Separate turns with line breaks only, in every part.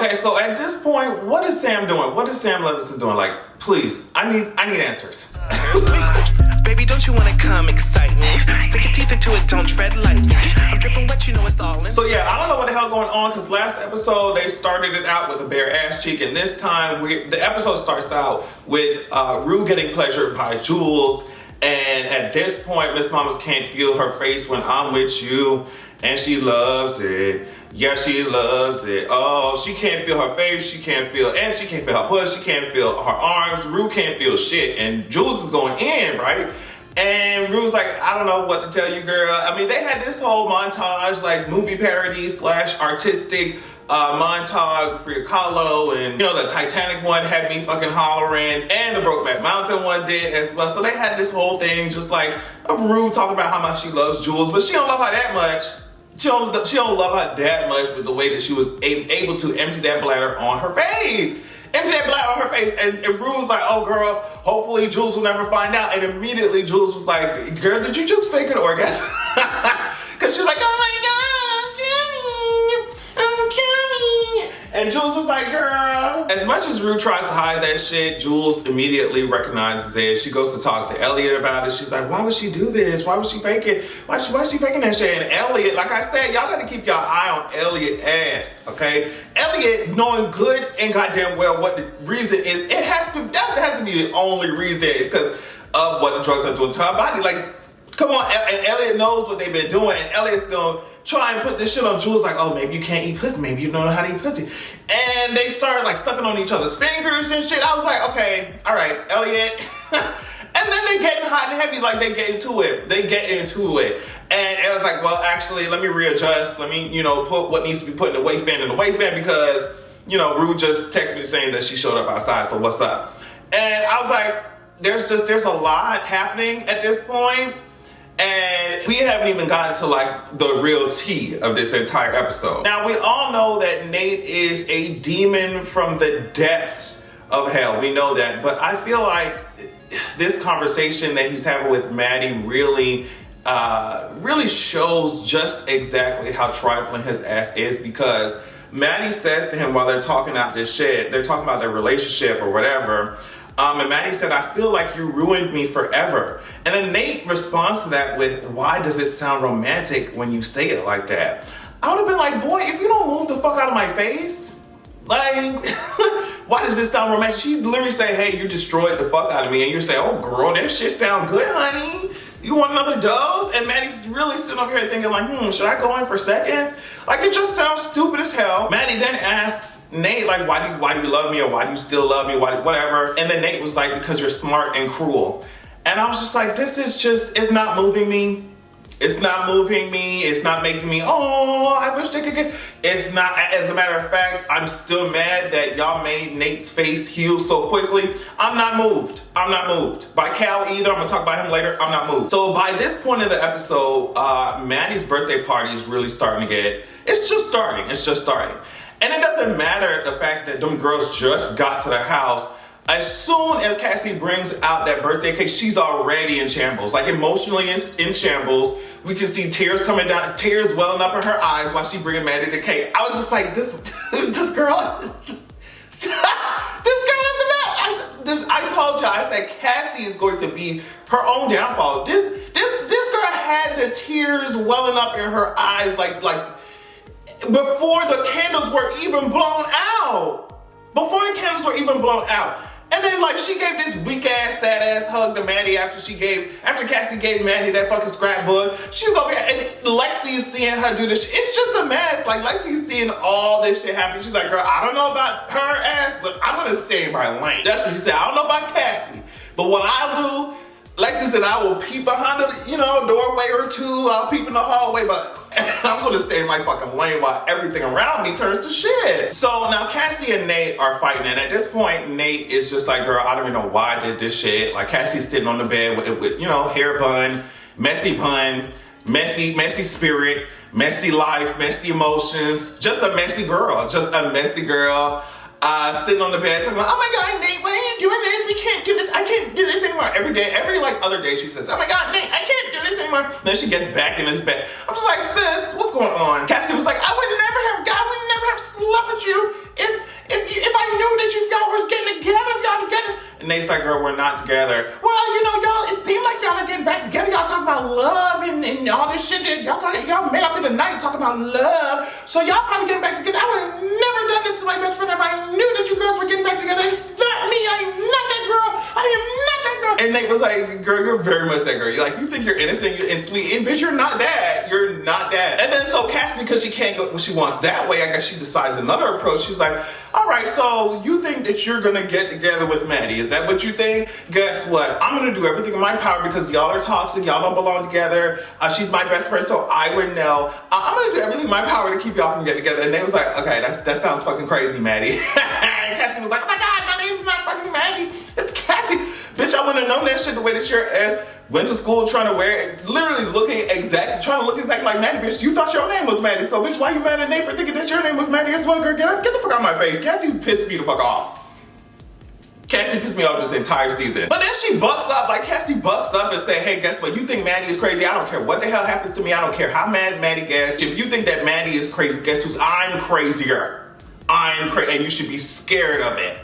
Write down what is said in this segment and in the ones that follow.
Okay, so at this point, what is Sam doing? What is Sam Levinson doing? Like, please, I need answers.
Baby, don't you wanna come excite me? Sink your teeth into it, don't tread lightly. I'm dripping wet, you know it's all in.
So yeah, I don't know what the hell going on, because last episode they started it out with a bare ass cheek, and this time the episode starts out with Rue getting pleasured by Jules, and at this point, Miss Mamas can't feel her face when I'm with you, and she loves it. Yeah, she loves it. Oh, she can't feel her face, she can't feel her puss, she can't feel her arms. Rue can't feel shit, and Jules is going in, right? And Rue's like, I don't know what to tell you, girl. I mean, they had this whole montage, like movie parody / artistic montage for Frida Kahlo, and you know, the Titanic one had me fucking hollering, and the Brokeback Mountain one did as well. So they had this whole thing just like of Rue talking about how much she loves Jules, but she don't love her that much. She don't love her that much with the way that she was able to empty that bladder on her face. Empty that bladder on her face. And Rue was like, oh girl, hopefully Jules will never find out. And immediately Jules was like, girl, did you just fake an orgasm? Because she's like, oh my God, I'm killing. And Jules was like, girl. As much as Rue tries to hide that shit, Jules immediately recognizes it. She goes to talk to Elliot about it. She's like, why would she do this? Why would she fake it? Why is she faking that shit? And Elliot, like I said, y'all gotta keep your eye on Elliot ass, okay? Elliot, knowing good and goddamn well what the reason is, that has to be the only reason, is because of what the drugs are doing to her body. Like, come on, and Elliot knows what they've been doing, and Elliot's gonna try and put this shit on Jules, like, oh, maybe you can't eat pussy, maybe you don't know how to eat pussy. And they start like sucking on each other's fingers and shit. I was like, okay, all right, Elliot. And then they're getting hot and heavy, like they get into it. And it was like, well, actually, let me readjust. Let me, you know, put what needs to be put in the waistband because, you know, Rue just texted me saying that she showed up outside, so what's up? And I was like, there's a lot happening at this point. And we haven't even gotten to like the real tea of this entire episode. Now, we all know that Nate is a demon from the depths of hell. We know that. But I feel like this conversation that he's having with Maddy really shows just exactly how trifling his ass is, because Maddy says to him while they're talking out this shit, they're talking about their relationship or whatever, and Maddy said, I feel like you ruined me forever. And then Nate responds to that with, why does it sound romantic when you say it like that? I would have been like, boy, if you don't move the fuck out of my face, like, why does this sound romantic? She literally say, hey, you destroyed the fuck out of me. And you say, oh girl, that shit sound good, honey. You want another dose? And Maddy's really sitting up here thinking like, should I go in for seconds? Like, it just sounds stupid as hell. Maddy then asks Nate, like, why do you love me? Or why do you still love me? Whatever. And then Nate was like, because you're smart and cruel. And I was just like, this is just, it's not moving me. It's not moving me. It's not making me, oh, I wish they could get. It's not, as a matter of fact, I'm still mad that y'all made Nate's face heal so quickly. I'm not moved. I'm not moved. By Cal either. I'm gonna talk about him later. I'm not moved. So by this point in the episode, Maddy's birthday party is really starting to get, it's just starting. And it doesn't matter the fact that them girls just got to their house. As soon as Cassie brings out that birthday cake, she's already in shambles, like emotionally in shambles. We can see tears coming down, tears welling up in her eyes while she bringing Maddy the cake. I was just like, this girl is just, this girl is a mess. I told y'all, I said Cassie is going to be her own downfall. This girl had the tears welling up in her eyes like before the candles were even blown out. And then like she gave this weak ass, sad ass hug to Maddy after Cassie gave Maddy that fucking scrapbook. She's over here and Lexi is seeing her do this shit. It's just a mess. Like Lexi is seeing all this shit happen. She's like, girl, I don't know about her ass, but I'm gonna stay in my lane. That's what she said. I don't know about Cassie, but what I'll do, Lexi said, I will peep behind the, doorway or two. I'll peep in the hallway, but I'm gonna stay in my fucking lane while everything around me turns to shit. So now Cassie and Nate are fighting, and at this point, Nate is just like, girl, I don't even know why I did this shit. Like Cassie's sitting on the bed with hair bun, messy spirit, messy life, messy emotions, just a messy girl. Sitting on the bed talking about, oh my God, Nate, why are you doing this? We can't do this. I can't do this anymore. Every other day she says, oh my God, Nate, I can't do this anymore. Then she gets back in this bed. I'm just like, sis, what's going on? Cassie was like, I would never have slept with you if Nate's like, girl, we're not together. Well, you know, y'all, it seemed like y'all are getting back together. Y'all talking about love and all this shit. Y'all made up in the night talking about love. So y'all probably getting back together. I would have never done this to my best friend if I knew that you girls were getting back together. It's not me. I am not that girl. I am not that girl. And Nate was like, girl, you're very much that girl. You're like, you think you're innocent and sweet, and bitch, you're not that. You're not that. And then so Cassie, because she can't go what she wants that way, I guess she decides another approach. She's like, all right, so you think that you're gonna get together with Maddie? Is that what you think? Guess what? I'm gonna do everything in my power because y'all are toxic, y'all don't belong together. She's my best friend, so I would know. I'm gonna do everything in my power to keep y'all from getting together. And they was like, okay, that sounds fucking crazy, Maddie. And Cassie was like, oh my God, my name's not fucking Maddie. It's Cassie. Bitch, I wouldn't have known that shit the way that your ass went to school trying to wear it, literally trying to look exactly like Maddie, bitch. You thought your name was Maddie, so bitch, why you mad at Nate for thinking that your name was Maddie as well, girl? Get the fuck out of my face. Cassie pissed me the fuck off. Cassie pissed me off this entire season. But then she bucks up, like Cassie bucks up and say, hey, guess what? You think Maddie is crazy? I don't care what the hell happens to me. I don't care how mad Maddie gets. If you think that Maddie is crazy, guess who's? I'm crazier. I'm crazy, and you should be scared of it.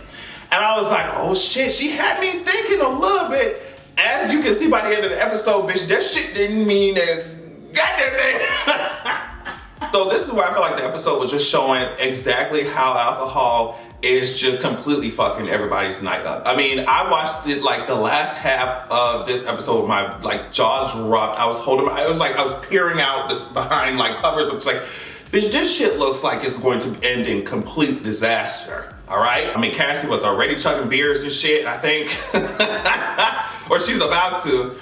And I was like, oh shit, she had me thinking a little bit. As you can see by the end of the episode, bitch, that shit didn't mean a goddamn thing. So this is where I feel like the episode was just showing exactly how alcohol is just completely fucking everybody's night up. I mean, I watched it like the last half of this episode with my like jaws dropped. I was holding I was peering out this behind like covers. I was like, bitch, this shit looks like it's going to end in complete disaster. All right? I mean, Cassie was already chugging beers and shit, I think. Or she's about to.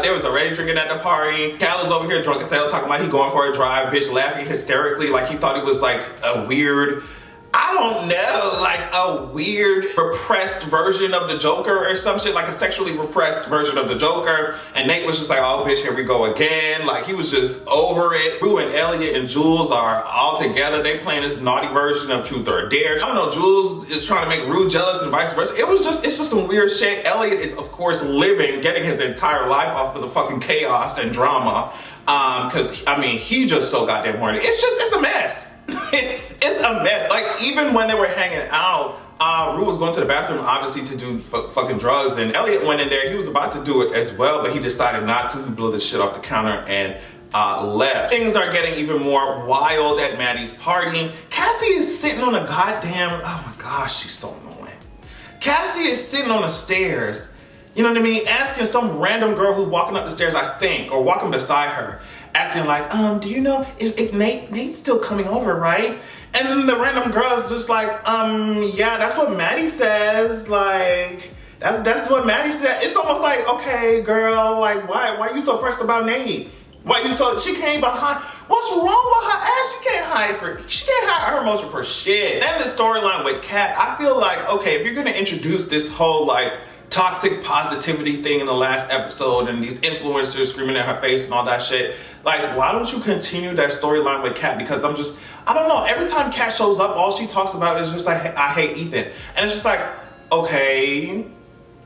They was already drinking at the party. Cal is over here drunk as hell talking about he going for a drive, bitch laughing hysterically like he thought he was like a weird, I don't know, like a weird repressed version of the Joker or some shit, like a sexually repressed version of the Joker. And Nate was just like, oh bitch, here we go again. Like he was just over it. Rue and Elliot and Jules are all together. They playing this naughty version of Truth or Dare. I don't know, Jules is trying to make Rue jealous and vice versa. It's just some weird shit. Elliot is of course getting his entire life off of the fucking chaos and drama. Cause I mean, he just so goddamn horny. It's a mess. It's a mess. Like even when they were hanging out, Rue was going to the bathroom obviously to do fucking drugs, and Elliot went in there. He was about to do it as well, but he decided not to. He blew the shit off the counter and left. Things are getting even more wild at Maddie's party. Cassie is sitting on a goddamn, oh my gosh, she's so annoying. Cassie is sitting on the stairs, you know what I mean, asking some random girl who's walking up the stairs, I think, or walking beside her, asking like, do you know if Nate's still coming over, right? And then the random girl's just like, yeah, that's what Maddie says. Like, that's what Maddie said. It's almost like, okay, girl, like, why you so pressed about Nate? She can't even hide. What's wrong with her ass? She can't hide her emotion for shit. And the storyline with Kat, I feel like, okay, if you're gonna introduce this whole like toxic positivity thing in the last episode and these influencers screaming in her face and all that shit, like, why don't you continue that storyline with Kat? Because I don't know, every time Kat shows up, all she talks about is just like, I hate Ethan. And it's just like, okay,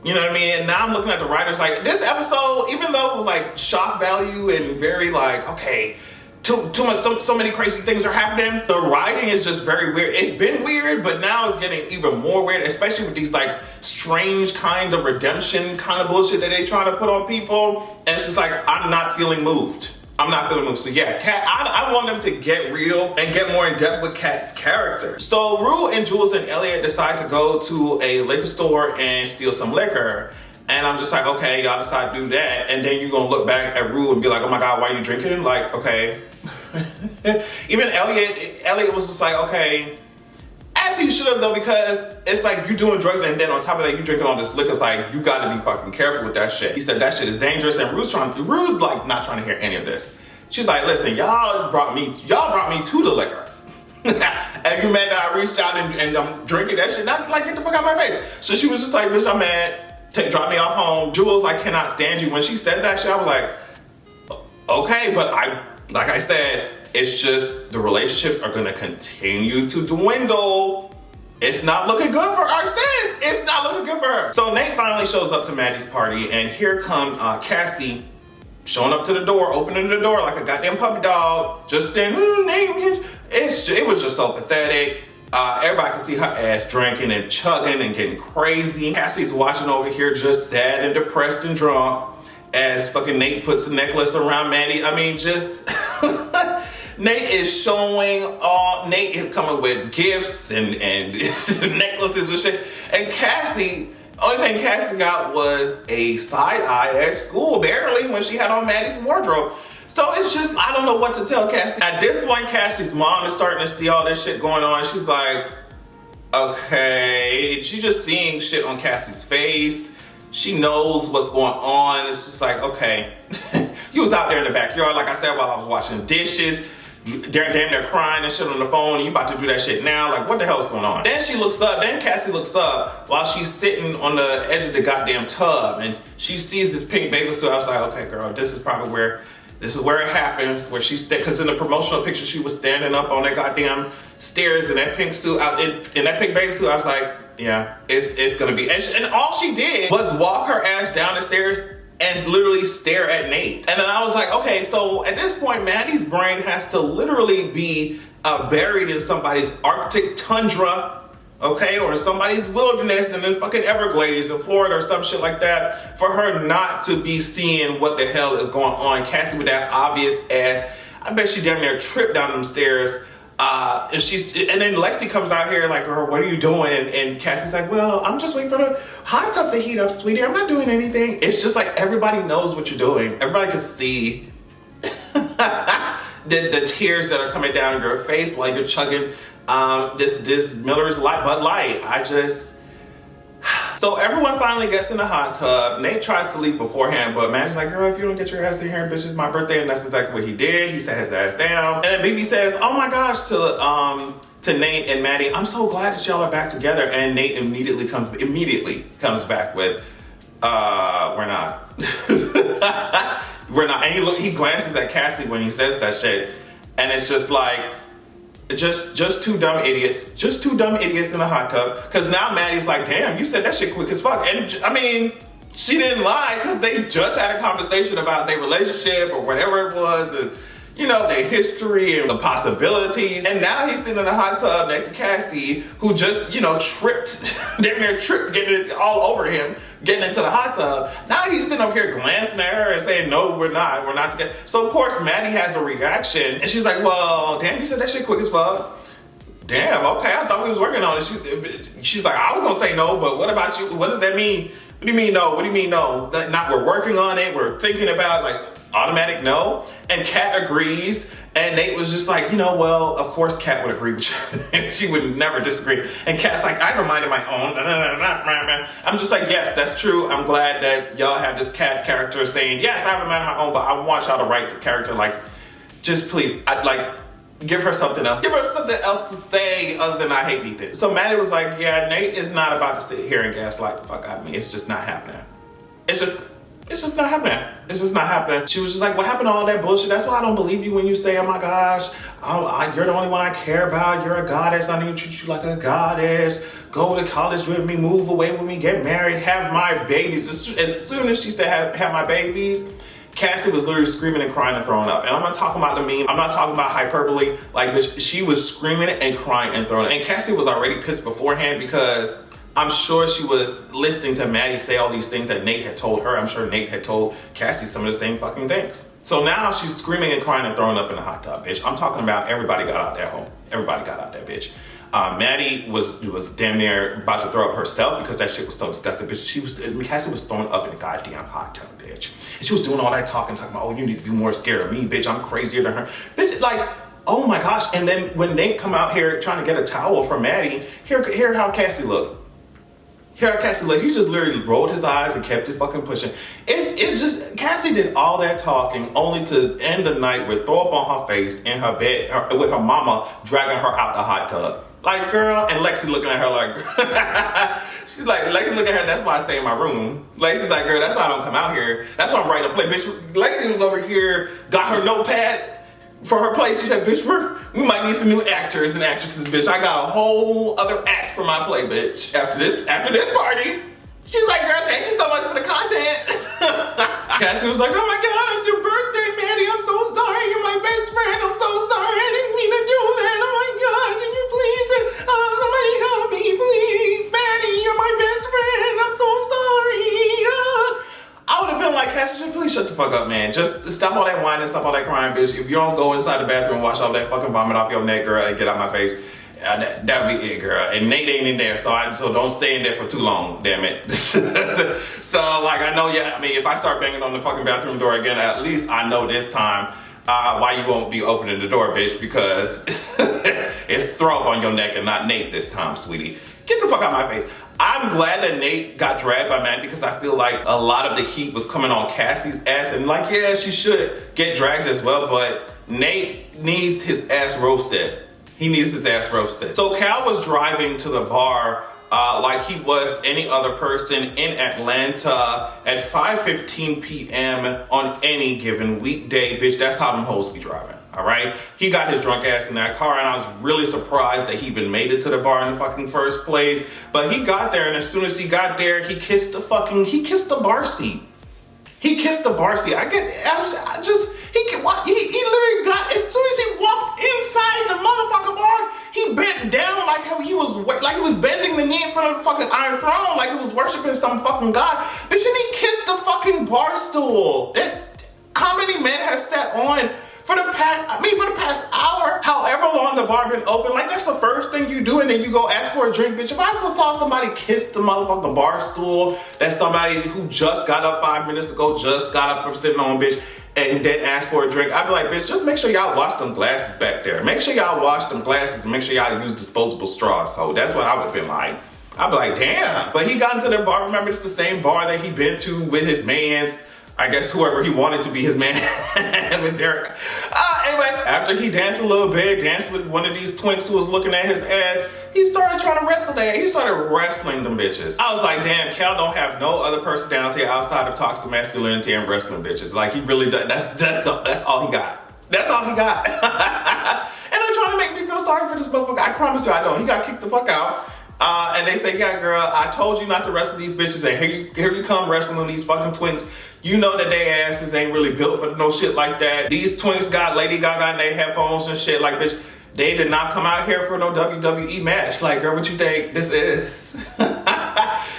you know what I mean? And now I'm looking at the writers, like, this episode, even though it was like shock value and very like, okay, too much, so many crazy things are happening, the writing is just very weird. It's been weird, but now it's getting even more weird, especially with these like strange kind of redemption kind of bullshit that they trying to put on people. And it's just like, I'm not feeling moved. So yeah, Kat, I want them to get real and get more in depth with Kat's character. So Rue and Jules and Elliot decide to go to a liquor store and steal some liquor. And I'm just like, okay, y'all decide to do that. And then you're gonna look back at Rue and be like, oh my God, why are you drinking? Like, okay. Even Elliot was just like, okay. As he should have though, because it's like you doing drugs and then on top of that you drinking all this liquor. It's like you gotta be fucking careful with that shit. He said that shit is dangerous, and Rue's like not trying to hear any of this. She's like, listen, y'all brought me to the liquor. And you mad that I reached out and I'm drinking that shit? Not like, get the fuck out of my face. So she was just like, bitch, I'm mad. Drop me off home. Jules, I cannot stand you. When she said that shit, I was like, okay, but like I said, it's just the relationships are gonna continue to dwindle. It's not looking good for our sis. It's not looking good for her. So Nate finally shows up to Maddie's party, and here come Cassie showing up to the door, opening the door like a goddamn puppy dog. Just then, it was just so pathetic. Everybody can see her ass drinking and chugging and getting crazy. Cassie's watching over here just sad and depressed and drunk as fucking Nate puts a necklace around Maddie. I mean, just Nate is showing all. Nate is coming with gifts and necklaces and shit. And Cassie, only thing Cassie got was a side eye at school, barely, when she had on Maddie's wardrobe. So it's just, I don't know what to tell Cassie. At this point, Cassie's mom is starting to see all this shit going on. She's like, okay. She's just seeing shit on Cassie's face. She knows what's going on. It's just like, okay. You was out there in the backyard, like I said, while I was washing dishes. Damn near crying and shit on the phone, and you about to do that shit now? Like, what the hell is going on? Then Cassie looks up while she's sitting on the edge of the goddamn tub, and she sees this pink bathing suit. I was like, okay, girl, this is probably where it happens, where she's, because in the promotional picture, she was standing up on that goddamn stairs in that pink suit, in that pink bathing suit. I was like, yeah, it's gonna be. And all she did was walk her ass down the stairs and literally stare at Nate. And then I was like, okay, so at this point, Maddie's brain has to literally be buried in somebody's Arctic tundra, okay, or somebody's wilderness and then fucking Everglades in Florida or some shit like that, for her not to be seeing what the hell is going on. Cassie with that obvious ass, I bet she damn near tripped down them stairs. And then Lexi comes out here like, girl, what are you doing? And Cassie's like, well, I'm just waiting for the hot tub to heat up, sweetie. I'm not doing anything. It's just like everybody knows what you're doing. Everybody can see the tears that are coming down your face while you're chugging this Miller's Bud Light. So everyone finally gets in the hot tub. Nate tries to leave beforehand, but Maddie's like, girl, if you don't get your ass in here, bitch, it's my birthday. And that's exactly what he did. He sat his ass down. And then BB says, oh my gosh, to Nate and Maddie, I'm so glad that y'all are back together. And Nate immediately comes back with, we're not. We're not. And he glances at Cassie when he says that shit. And it's just like, just two dumb idiots in a hot tub. Because now Maddie's like, damn, you said that shit quick as fuck. And I mean, she didn't lie, because they just had a conversation about their relationship or whatever it was, and you know, their history and the possibilities. And now he's sitting in a hot tub next to Cassie, who just, you know, tripped, damn near tripped, getting it all over him, getting into the hot tub. Now he's sitting up here glancing at her and saying, no, we're not together. So of course, Maddie has a reaction, and she's like, well, damn, you said that shit quick as fuck. Damn, okay, I thought we was working on it. She's like, I was gonna say no, but what about you? What does that mean? What do you mean no? What do you mean no? Not we're working on it, we're thinking about, like, automatic no. And Kat agrees, and Nate was just like, you know, well, of course Kat would agree with you. And she would never disagree. And Kat's like, I have a mind of my own. I'm just like, yes, that's true. I'm glad that y'all have this Kat character saying, yes, I have a mind of my own, but I want y'all to write the character, like, just please, give her something else. Give her something else to say other than I hate Ethan. So Maddie was like, yeah, Nate is not about to sit here and gaslight the fuck out of me. It's just not happening. It's just not happening. It's just not happening. She was just like, what happened to all that bullshit? That's why I don't believe you when you say, oh my gosh, you're the only one I care about. You're a goddess. I need to treat you like a goddess. Go to college with me, move away with me, get married, have my babies. As soon as she said have my babies, Cassie was literally screaming and crying and throwing up. And I'm not talking about the meme. I'm not talking about hyperbole. Like, bitch, she was screaming and crying and throwing up. And Cassie was already pissed beforehand, because I'm sure she was listening to Maddie say all these things that Nate had told her. I'm sure Nate had told Cassie some of the same fucking things. So now she's screaming and crying and throwing up in the hot tub, bitch. I'm talking about everybody got out that home. Everybody got out that bitch. Maddie was damn near about to throw up herself, because that shit was so disgusting, bitch. Cassie was throwing up in the goddamn hot tub, bitch. And she was doing all that talking about, oh, you need to be more scared of me, bitch. I'm crazier than her. Bitch, like, oh my gosh. And then when Nate come out here trying to get a towel from Maddie, hear how Cassie looked. He just literally rolled his eyes and kept it fucking pushing. It's just, Cassie did all that talking only to end the night with throw up on her face in her bed with her mama dragging her out the hot tub. Like, girl, and Lexi looking at her like, she's like, Lexi looking at her, that's why I stay in my room. Lexi's like, girl, that's why I don't come out here. That's why I'm writing a play. Bitch, Lexi was over here, got her notepad for her play. She said, bitch, we might need some new actors and actresses, bitch. I got a whole other act for my play, bitch. After this party. She's like, girl, thank you so much for the content. Cassie was like, oh my God, it's your birthday, Maddie. I'm so sorry. You're my best friend. I'm so sorry. I didn't mean to do that. Oh my God, can you please? fuck up, man. Just stop all that whining, stop all that crying, bitch. If you don't go inside the bathroom, wash all that fucking vomit off your neck, girl, and get out my face, that'd be it, girl. And Nate ain't in there, so don't stay in there for too long, damn it. So, like, I know, yeah, I mean, if I start banging on the fucking bathroom door again, at least I know this time why you won't be opening the door, bitch, because it's throw up on your neck and not Nate this time, sweetie. Get the fuck out of my face. I'm glad that Nate got dragged by Maddy because I feel like a lot of the heat was coming on Cassie's ass, and like, yeah, she should get dragged as well, but Nate needs his ass roasted. He needs his ass roasted. So Cal was driving to the bar like he was any other person in Atlanta at 5:15 p.m. on any given weekday. Bitch, that's how them hoes be driving, all right? He got his drunk ass in that car, and I was really surprised that he even made it to the bar in the fucking first place. But he got there, and as soon as he got there, he kissed the bar seat. He kissed the bar seat. He literally got, as soon as he walked inside the motherfucking bar, he bent down like how he was bending the knee in front of the fucking Iron Throne, like he was worshiping some fucking god. Bitch, and he kissed the fucking bar stool. How many men have sat on for the past hour, however long the bar been open? Like, that's the first thing you do, and then you go ask for a drink, bitch. If I saw somebody kiss the motherfucking bar stool, that's somebody who just got up 5 minutes ago, just got up from sitting on, bitch, and then ask for a drink. I'd be like, bitch, just make sure y'all wash them glasses back there. Make sure y'all wash them glasses and make sure y'all use disposable straws, ho. That's what I would've been like. I'd be like, damn. But he got into the bar, remember, it's the same bar that he been to with his mans. I guess whoever he wanted to be his man with Derek. Anyway, after he danced a little bit, danced with one of these twinks who was looking at his ass, he started trying to wrestle that. He started wrestling them bitches. I was like, damn, Cal don't have no other personality outside of toxic masculinity and wrestling bitches. Like, he really does. That's all he got. That's all he got. And they're trying to make me feel sorry for this motherfucker. I promise you I don't. He got kicked the fuck out. And they say, yeah, girl, I told you not to wrestle these bitches, and here you come wrestling these fucking twinks. You know that their asses ain't really built for no shit like that. These twinks got Lady Gaga in their headphones and shit. Like, bitch, they did not come out here for no WWE match. Like, girl, what you think this is?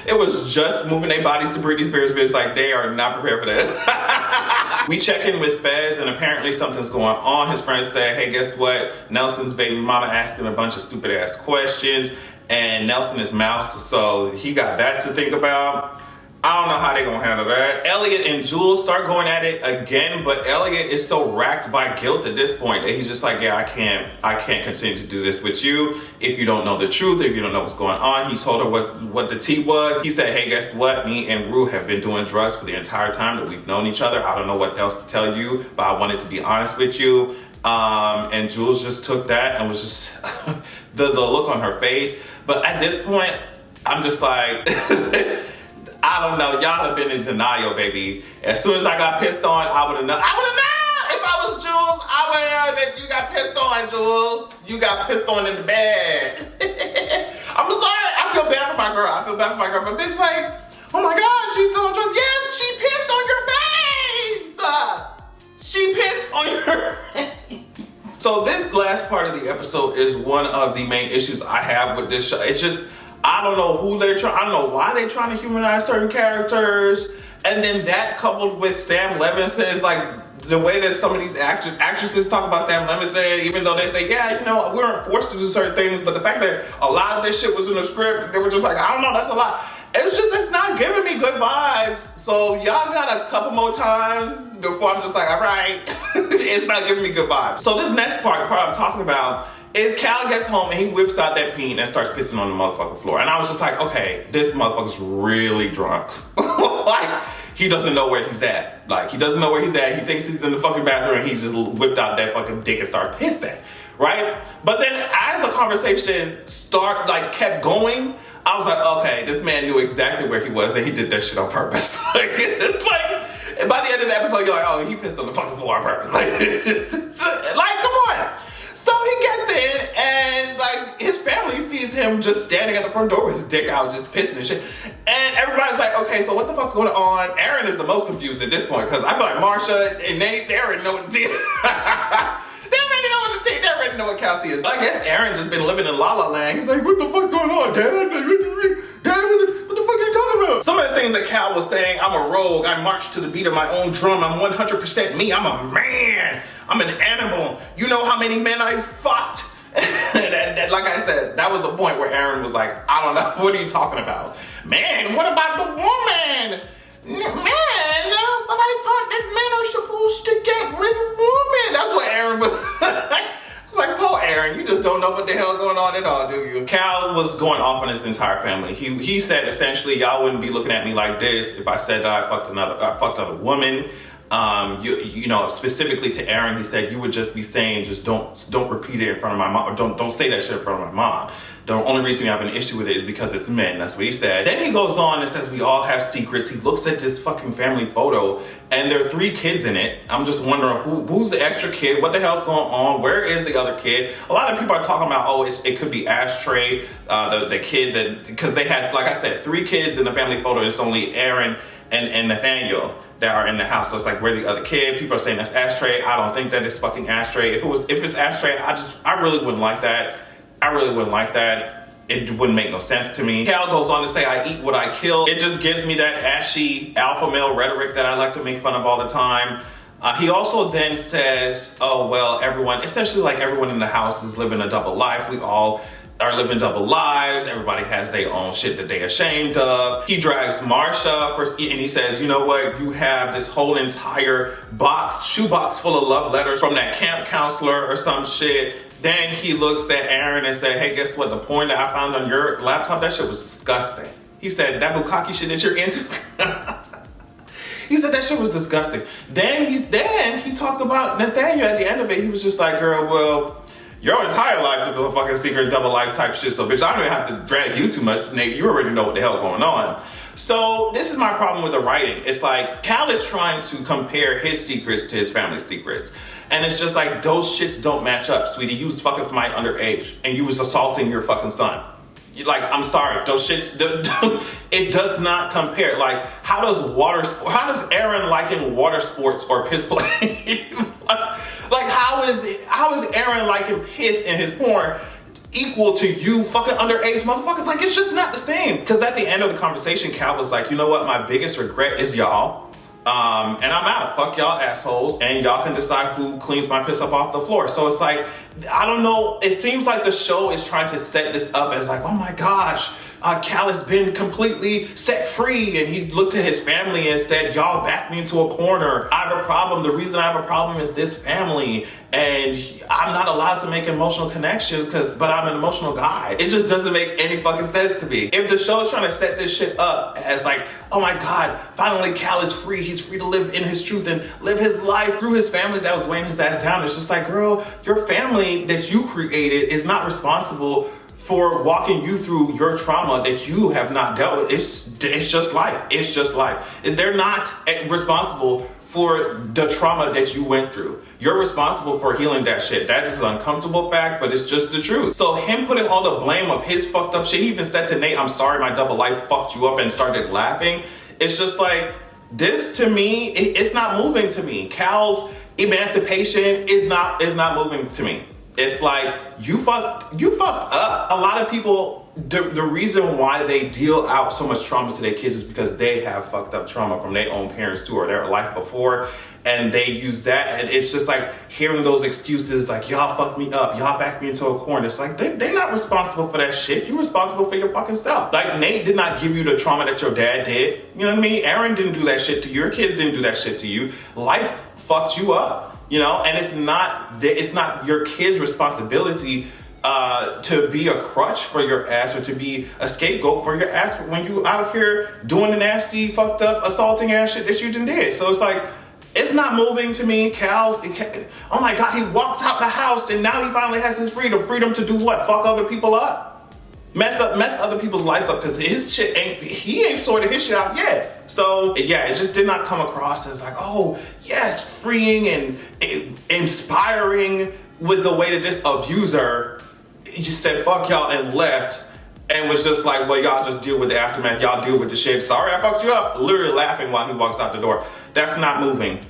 It was just moving their bodies to Britney Spears, bitch. Like, they are not prepared for that. We check in with Fez, and apparently something's going on. His friends said, hey, guess what? Nelson's baby mama asked him a bunch of stupid ass questions, and Nelson is mouse, so he got that to think about. I don't know how they gonna handle that. Elliot and Jules start going at it again, but Elliot is so racked by guilt at this point that he's just like, yeah, I can't continue to do this with you if you don't know the truth, if you don't know what's going on. He told her what the tea was. He said, hey, guess what? Me and Rue have been doing drugs for the entire time that we've known each other. I don't know what else to tell you, but I wanted to be honest with you. And Jules just took that and was just the look on her face. But at this point, I'm just like, I don't know. Y'all have been in denial, baby. As soon as I got pissed on, I would have known. If I was Jules, I would have known that you got pissed on, Jules. You got pissed on in the bed. I'm sorry. I feel bad for my girl. But bitch, like, oh my God, she's still on drugs. Yes, she pissed on your face. She pissed on your face. So this last part of the episode is one of the main issues I have with this show. It's just, I don't know who they're trying, I don't know why they're trying to humanize certain characters. And then that coupled with Sam Levinson's, like, the way that some of these actresses talk about Sam Levinson, even though they say, yeah, you know, we weren't forced to do certain things, but the fact that a lot of this shit was in the script, they were just like, I don't know, that's a lot. It's not giving me good vibes. So y'all got a couple more times before I'm just like, all right, it's not giving me good vibes. So this next part I'm talking about is Cal gets home and he whips out that peen and starts pissing on the motherfucking floor. And I was just like, okay, this motherfucker's really drunk. Like, he doesn't know where he's at. Like, he doesn't know where he's at. He thinks he's in the fucking bathroom and he just whipped out that fucking dick and started pissing, right? But then as the conversation kept going, I was like, okay, this man knew exactly where he was and he did that shit on purpose. Like, by the end of the episode, you're like, oh, he pissed on the fucking floor on purpose. Like, come on. So he gets in and like his family sees him just standing at the front door with his dick out, just pissing and shit. And everybody's like, okay, so what the fuck's going on? Aaron is the most confused at this point because I feel like Marsha and Nate, they already know what to do. They already know what Cassie is. But I guess Aaron just been living in La La Land. He's like, what the fuck's going on, Dad? Dad, what the fuck are you talking about? Some of the things that Cal was saying, I'm a rogue. I march to the beat of my own drum. I'm 100% me. I'm a man. I'm an animal. You know how many men I fucked? Like I said, that was the point where Aaron was like, I don't know, what are you talking about? Man, what about the woman? Man, but I thought that men are supposed to get with women. That's what Aaron was like, Paul Aaron, you just don't know what the hell going on at all, do you? Cal was going off on his entire family. He said essentially, y'all wouldn't be looking at me like this if I said that I fucked another woman. You know, specifically to Aaron, he said you would just be saying, just don't repeat it in front of my mom, or don't say that shit in front of my mom. The only reason you have an issue with it is because it's men. That's what he said. Then he goes on and says we all have secrets. He looks at this fucking family photo and there are 3 kids in it. I'm just wondering who's the extra kid? What the hell's going on? Where is the other kid? A lot of people are talking about, oh, it could be Ashtray, the kid that, because they had, like I said, 3 kids in the family photo. It's only Aaron and Nathaniel that are in the house. So it's like, where's the other kid? People are saying that's Ashtray. I don't think that it's fucking Ashtray. If it's Ashtray, I really wouldn't like that. I really wouldn't like that. It wouldn't make no sense to me. Cal goes on to say, I eat what I kill. It just gives me that ashy alpha male rhetoric that I like to make fun of all the time. He also then says, oh, well, essentially like everyone in the house is living a double life. We all are living double lives. Everybody has their own shit that they're ashamed of. He drags Marsha first, and he says, you know what? You have this whole entire shoebox full of love letters from that camp counselor or some shit. Then he looks at Aaron and said, hey, guess what? The porn that I found on your laptop, that shit was disgusting. He said, that bukkake shit that you're into? He said that shit was disgusting. Then he talked about Nathaniel at the end of it. He was just like, girl, well, your entire life is a fucking secret double life type shit. So bitch, I don't even have to drag you too much. Nate, you already know what the hell going on. So this is my problem with the writing. It's like Cal is trying to compare his secrets to his family's secrets. And it's just like, those shits don't match up, sweetie. You was fucking somebody underage and you was assaulting your fucking son. Like, I'm sorry, those shits, it does not compare. Like, how does Aaron liken water sports or piss play? Like, how is Aaron liking piss in his porn equal to you fucking underage motherfuckers? Like, it's just not the same. Because at the end of the conversation, Cal was like, you know what? My biggest regret is y'all. And I'm out. Fuck y'all assholes. And y'all can decide who cleans my piss up off the floor. So it's like, I don't know. It seems like the show is trying to set this up as like, oh my gosh, Cal has been completely set free. And he looked at his family and said, y'all backed me into a corner. I have a problem. The reason I have a problem is this family. And I'm not allowed to make emotional connections but I'm an emotional guy. It just doesn't make any fucking sense to me. If the show is trying to set this shit up as like, oh my God, finally Cal is free. He's free to live in his truth and live his life through his family that was weighing his ass down. It's just like, girl, your family that you created is not responsible for walking you through your trauma that you have not dealt with. It's just life. It's just life. They're not responsible for the trauma that you went through. You're responsible for healing that shit. That is an uncomfortable fact, but it's just the truth. So him putting all the blame of his fucked up shit, he even said to Nate, I'm sorry my double life fucked you up, and started laughing. It's just like, this to me, it's not moving to me. Cal's emancipation is not moving to me. It's like, you fucked up. A lot of people, the reason why they deal out so much trauma to their kids is because they have fucked up trauma from their own parents too, or their life before, and they use that. And it's just like hearing those excuses like, y'all fucked me up, y'all backed me into a corner. It's like, they're not responsible for that shit. You're responsible for your fucking self. Like, Nate did not give you the trauma that your dad did. You know what I mean? Aaron didn't do that shit to you. Your kids didn't do that shit to you. Life fucked you up. You know, and it's not your kid's responsibility to be a crutch for your ass or to be a scapegoat for your ass when you out here doing the nasty, fucked up, assaulting ass shit that you did. So it's like, it's not moving to me. Oh my God, he walked out the house and now he finally has his freedom to do what? Fuck other people up? Mess other people's lives up, because his shit he ain't sorted his shit out yet. So yeah, it just did not come across as like, oh yes, freeing and inspiring with the way that this abuser just said fuck y'all and left, and was just like, well, y'all just deal with the aftermath, y'all deal with the shit. Sorry I fucked you up. Literally laughing while he walks out the door. That's not moving.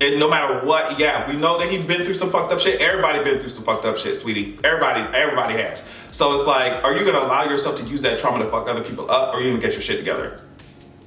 And no matter what, yeah, we know that he's been through some fucked up shit. Everybody been through some fucked up shit, sweetie. Everybody has. So it's like, are you gonna allow yourself to use that trauma to fuck other people up, or are you gonna get your shit together?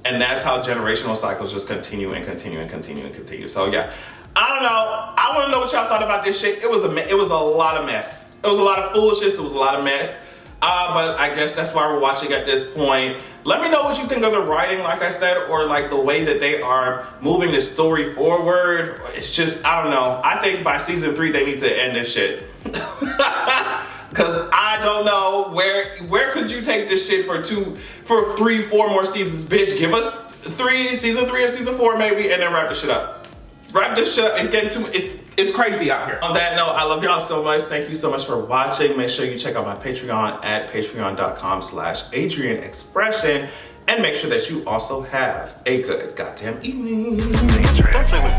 And that's how generational cycles just continue and continue and continue and continue. So yeah, I don't know. I want to know what y'all thought about this shit. It was a lot of mess. It was a lot of foolishness. It was a lot of mess. But I guess that's why we're watching at this point. Let me know what you think of the writing, like I said, or like the way that they are moving the story forward. It's just, I don't know. I think by season 3, they need to end this shit. Because I don't know where could you take this shit for 3, 4 more seasons, bitch. Give us season 3 or season 4 maybe, and then wrap this shit up. Wrap this shit up. It's getting too, it's crazy out here. On that note, I love y'all so much. Thank you so much for watching. Make sure you check out my Patreon at patreon.com/AdrianExpression. And make sure that you also have a good goddamn evening.
Don't play with